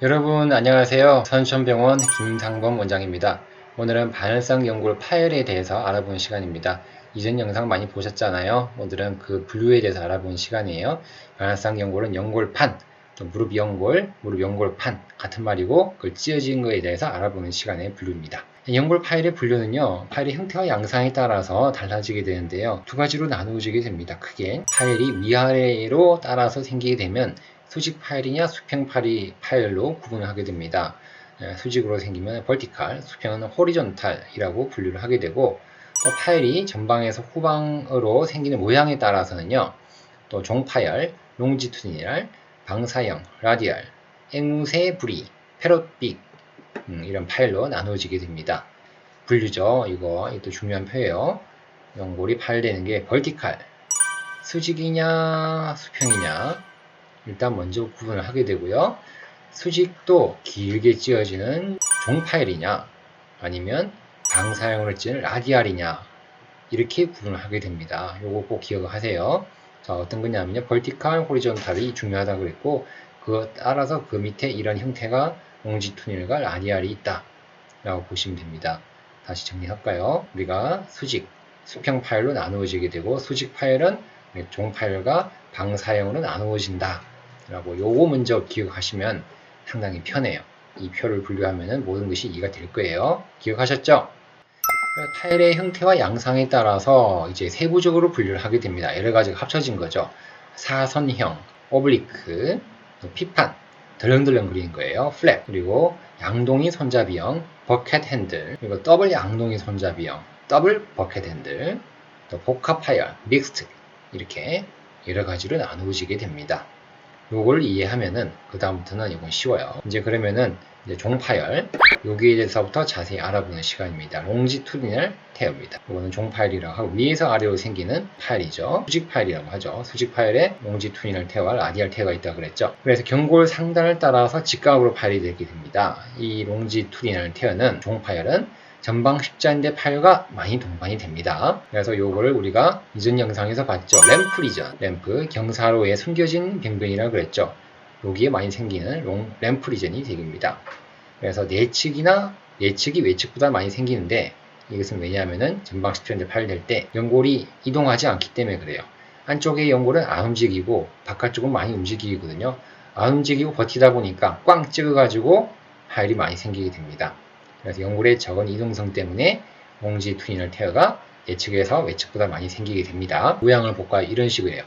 여러분 안녕하세요. 선천병원 김상범 원장입니다. 오늘은 반응성 연골 파열에 대해서 알아보는 시간입니다. 이전 영상 많이 보셨잖아요. 오늘은 그 분류에 대해서 알아보는 시간이에요. 반응성 연골은 연골판, 또 무릎 연골, 무릎 연골판 같은 말이고 그걸 찢어진 거에 대해서 알아보는 시간의 분류입니다. 연골 파열의 분류는요, 파열의 형태와 양상에 따라서 달라지게 되는데요. 두 가지로 나누어지게 됩니다. 크게 파열이 위아래로 따라서 생기게 되면 수직 파열이냐 수평 파열로 구분을 하게 됩니다. 수직으로 생기면 vertical, 수평은 horizontal이라고 분류를 하게 되고, 또 파열이 전방에서 후방으로 생기는 모양에 따라서는요, 또 종파열, longitudinal, 방사형, radial, 앵무새 부리, 패럿빅 이런 파열로 나누어지게 됩니다. 분류죠. 이것도 중요한 표예요. 연골이 파열되는 게 vertical, 수직이냐 수평이냐 일단 먼저 구분을 하게 되고요. 수직도 길게 찌어지는 종파열이냐 아니면 방사형으로 찌는 라디알이냐 이렇게 구분을 하게 됩니다. 요거 꼭 기억하세요. 자, 어떤 거냐면요. vertical, horizontal이 중요하다고 그랬고 그거 따라서 그 밑에 이런 형태가 롱지투닐과 라디알이 있다 라고 보시면 됩니다. 다시 정리할까요? 우리가 수직, 수평 파열로 나누어지게 되고 수직 파열은 종파열과 방사형으로 나누어진다 라고 요거 먼저 기억하시면 상당히 편해요. 이 표를 분류하면 모든 것이 이해가 될 거예요. 기억하셨죠? 파열의 형태와 양상에 따라서 이제 세부적으로 분류를 하게 됩니다. 여러 가지가 합쳐진 거죠. 사선형, 오블리크, 피판, 덜렁덜렁 그리는 거예요. 플랩, 그리고 양동이 손잡이형, 버켓 핸들, 그리고 더블 양동이 손잡이형, 더블 버켓 핸들, 또 복합 파열, 믹스트 이렇게 여러 가지로 나누어지게 됩니다. 요걸 이해하면은 그 다음부터는 이건 쉬워요. 이제 그러면은 이제 종파열 여기에 대해서부터 자세히 알아보는 시간입니다. 롱지투디널 테어입니다. 이거는 종파열이라고 하고 위에서 아래로 생기는 파열이죠. 수직 파열이라고 하죠. 수직 파열에 롱지투디널 테어와 라디알 테어가 있다고 그랬죠. 그래서 경골 상단을 따라서 직각으로 파열이 되게 됩니다. 이 롱지투디널 테어는 종파열은 전방 십자인대 파열과 많이 동반이 됩니다. 그래서 요거를 우리가 이전 영상에서 봤죠. 램프 리전, 램프 경사로에 숨겨진 병변이라고 그랬죠. 여기에 많이 생기는 램프 리전이 되겠습니다. 그래서 내측이 외측보다 많이 생기는데 이것은 왜냐하면은 전방 십자인대 파열될 때 연골이 이동하지 않기 때문에 그래요. 안쪽의 연골은 안 움직이고 바깥쪽은 많이 움직이거든요. 안 움직이고 버티다 보니까 꽝 찍어가지고 파열이 많이 생기게 됩니다. 그래서 연골의 적은 이동성 때문에 롱지투디널 테어가 내측에서 외측보다 많이 생기게 됩니다. 모양을 볼까요? 이런 식이에요.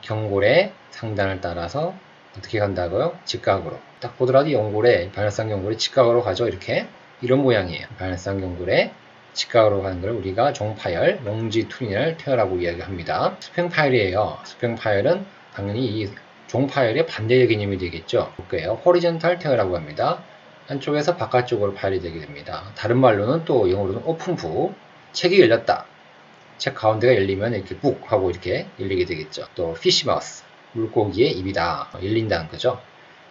경골의 상단을 따라서 어떻게 간다고요? 직각으로. 딱 보더라도 연골의 반열성 연골의 직각으로 가죠. 이렇게 이런 모양이에요. 반열성 연골의 직각으로 가는 걸 우리가 종파열, 롱지투디널 테어라고 이야기합니다. 수평 파열이에요. 수평 파열은 당연히 이 종파열의 반대의 개념이 되겠죠. 볼게요. 호리존탈 테어라고 합니다. 한쪽에서 바깥쪽으로 파열이 되게 됩니다. 다른 말로는 또 영어로는 오픈북, 책이 열렸다. 책 가운데가 열리면 이렇게 북 하고 이렇게 열리게 되겠죠. 또 피시마우스, 물고기의 입이다. 열린다는 거죠.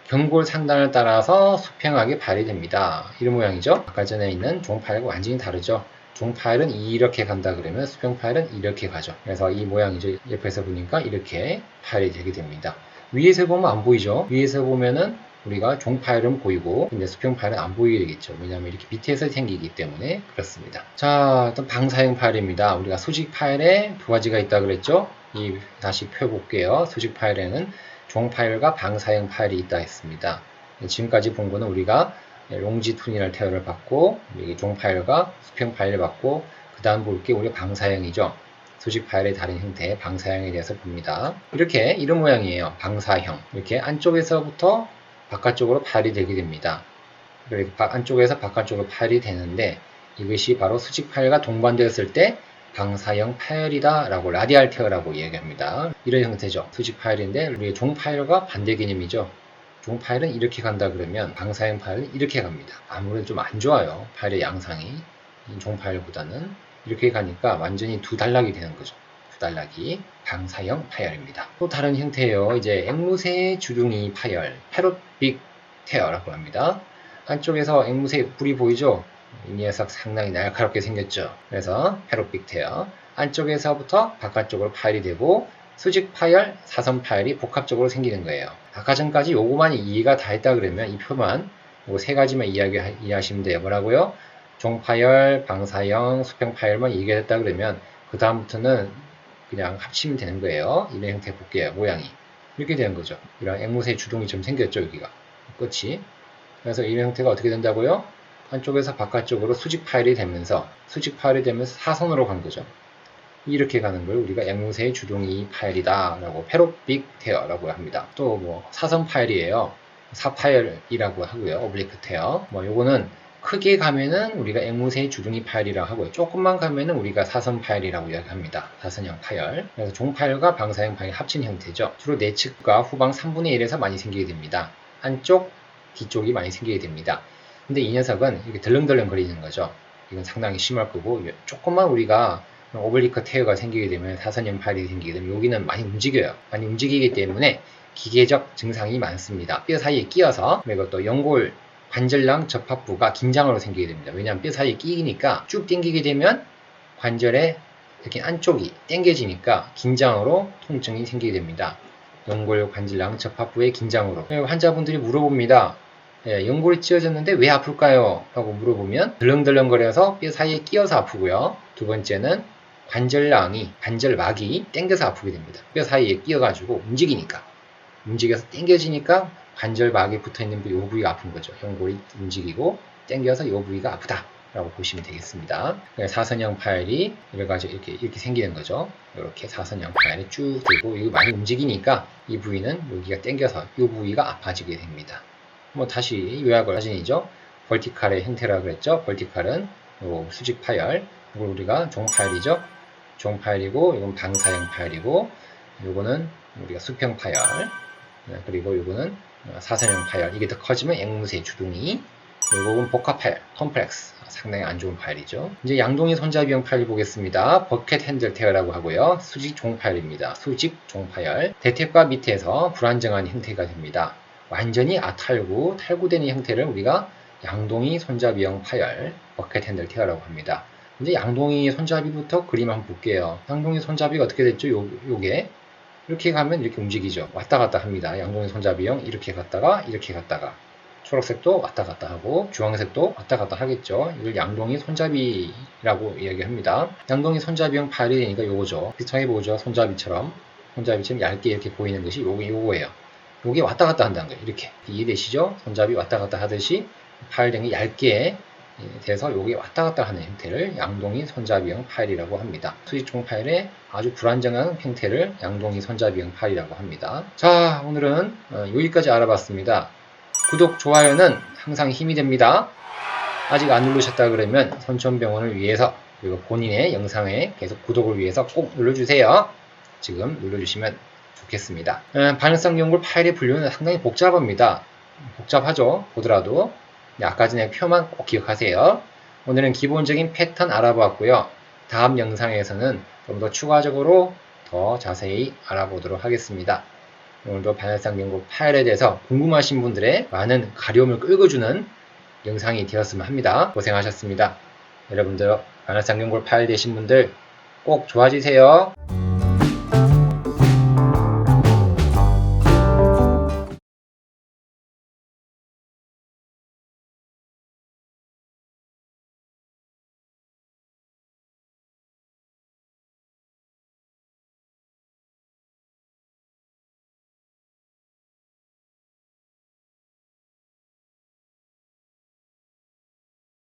경골 상단을 따라서 수평하게 파열이 됩니다. 이런 모양이죠. 아까 전에 있는 종파열과 완전히 다르죠. 종파열은 이렇게 간다 그러면 수평 파열은 이렇게 가죠. 그래서 이 모양이죠. 옆에서 보니까 이렇게 파열이 되게 됩니다. 위에서 보면 안 보이죠. 위에서 보면은 우리가 종파열은 보이고 근데 수평파열은 안 보이게 되겠죠. 왜냐하면 이렇게 밑에서 생기기 때문에 그렇습니다. 자, 또 방사형 파열입니다. 우리가 수직 파열에 두 가지가 있다 그랬죠. 다시 펴볼게요. 수직 파열에는 종파열과 방사형 파열이 있다 했습니다. 지금까지 본 거는 우리가 롱지투디널 테어를 받고 종파열과 수평 파열을 받고 그 다음 볼 게 우리가 방사형이죠. 수직 파열의 다른 형태 방사형에 대해서 봅니다. 이렇게 이런 모양이에요. 방사형. 이렇게 안쪽에서부터 바깥쪽으로 파열이 되게 됩니다. 안쪽에서 바깥쪽으로 파열이 되는데 이것이 바로 수직 파열과 동반되었을 때 방사형 파열이다 라고 라디알 테어라고 이야기합니다. 이런 형태죠. 수직 파열인데 우리의 종파열과 반대 개념이죠. 종파열은 이렇게 간다 그러면 방사형 파열은 이렇게 갑니다. 아무래도 좀 안 좋아요. 파열의 양상이 종파열보다는 이렇게 가니까 완전히 두 단락이 되는 거죠. 달락이 방사형 파열입니다. 또 다른 형태예요. 이제 앵무새 주둥이 파열, 패럿빅 테어라고 합니다. 한쪽에서 앵무새 뿔이 보이죠? 이 녀석 상당히 날카롭게 생겼죠. 그래서 패럿빅 테어. 안쪽에서부터 바깥쪽으로 파열이 되고 수직 파열, 사선 파열이 복합적으로 생기는 거예요. 아까 전까지 요거만 이해가 다 했다 그러면 이 표만 요 세 가지만 이해하시면 돼요. 뭐라고요? 종파열, 방사형, 수평파열만 이해가 됐다 그러면 그 다음부터는 그냥 합치면 되는 거예요. 이런 형태 볼게요. 모양이 이렇게 되는 거죠. 이런 앵무새 주둥이 좀 생겼죠. 여기가 끝이. 그래서 이런 형태가 어떻게 된다고요? 한쪽에서 바깥쪽으로 수직 파열이 되면서 사선으로 간 거죠. 이렇게 가는 걸 우리가 앵무새의 주둥이 파열이다 라고 페로빅 테어라고 합니다. 또 뭐 사선 파열이에요. 사파열이라고 하고요. 오블리크 테어. 뭐 요거는 크게 가면은 우리가 앵무새의 주둥이 파열이라고 하고요. 조금만 가면은 우리가 사선 파열이라고 이야기합니다. 사선형 파열. 그래서 종파열과 방사형 파열 합친 형태죠. 주로 내측과 후방 3분의 1에서 많이 생기게 됩니다. 한쪽, 뒤쪽이 많이 생기게 됩니다. 근데 이 녀석은 이렇게 덜렁덜렁 거리는 거죠. 이건 상당히 심할 거고 조금만 우리가 오블리크 테어가 생기게 되면 사선형 파열이 생기게 되면 여기는 많이 움직여요. 많이 움직이기 때문에 기계적 증상이 많습니다. 뼈 사이에 끼어서 그리고 또 연골 관절낭 접합부가 긴장으로 생기게 됩니다. 왜냐하면 뼈 사이에 끼니까 쭉 당기게 되면 관절의 이렇게 안쪽이 당겨지니까 긴장으로 통증이 생기게 됩니다. 연골 관절낭 접합부의 긴장으로. 환자분들이 물어봅니다. 연골이 찢어졌는데 왜 아플까요? 라고 물어보면 덜렁덜렁거려서 뼈 사이에 끼어서 아프고요. 두 번째는 관절막이 당겨서 아프게 됩니다. 뼈 사이에 끼어가지고 움직여서 당겨지니까 관절막에 붙어있는 이 부위가 아픈 거죠. 연골이 움직이고 당겨서 이 부위가 아프다 라고 보시면 되겠습니다. 사선형 파열이 이렇게 생기는 거죠. 이렇게 사선형 파열이 쭉 되고 이거 많이 움직이니까 이 부위는 여기가 당겨서 이 부위가 아파지게 됩니다. 뭐 다시 요약을 사진이죠. 벌티칼의 형태라고 그랬죠. 벌티칼은 요 수직 파열, 이걸 우리가 종파열이죠. 종파열이고 이건 방사형 파열이고 요거는 우리가 수평 파열, 그리고 요거는 사선형 파열. 이게 더 커지면 앵무새 주둥이. 요거는 복합 파열, 컴플렉스. 상당히 안 좋은 파열이죠. 이제 양동이 손잡이형 파열 보겠습니다. 버켓 핸들 테어라고 하고요. 수직 종파열입니다. 수직 종파열. 대퇴과 밑에서 불안정한 형태가 됩니다. 완전히 탈구되는 형태를 우리가 양동이 손잡이형 파열, 버켓 핸들 테어라고 합니다. 이제 양동이 손잡이부터 그림 한번 볼게요. 양동이 손잡이가 어떻게 됐죠? 요게 이렇게 가면 이렇게 움직이죠. 왔다 갔다 합니다. 양동이 손잡이형 이렇게 갔다가 초록색도 왔다 갔다 하고 주황색도 왔다 갔다 하겠죠. 이걸 양동이 손잡이라고 이야기합니다. 양동이 손잡이형 파열이 되니까 요거죠. 비슷하게 보죠. 손잡이처럼 얇게 이렇게 보이는 것이 요거예요. 요게 왔다 갔다 한다는 거예요. 이렇게 이해되시죠? 손잡이 왔다 갔다 하듯이 파열된 게 얇게 돼서 요게 왔다 갔다 하는 형태를 양동이 손잡이형 파열이라고 합니다. 수직종 파열의 아주 불안정한 형태를 양동이 손잡이형 파열이라고 합니다. 자, 오늘은 여기까지 알아봤습니다. 구독, 좋아요는 항상 힘이 됩니다. 아직 안 누르셨다 그러면 선천병원을 위해서 그리고 본인의 영상에 계속 구독을 위해서 꼭 눌러주세요. 지금 눌러주시면 좋겠습니다. 반응성 연골 파열의 분류는 상당히 복잡하죠. 보더라도 아까 전에 표만 꼭 기억하세요. 오늘은 기본적인 패턴 알아보았고요. 다음 영상에서는 좀 더 추가적으로 더 자세히 알아보도록 하겠습니다. 오늘도 반응성 연골 파열에 대해서 궁금하신 분들의 많은 가려움을 끌어주는 영상이 되었으면 합니다. 고생하셨습니다. 여러분들 반응성 연골 파열 되신 분들 꼭 좋아지세요.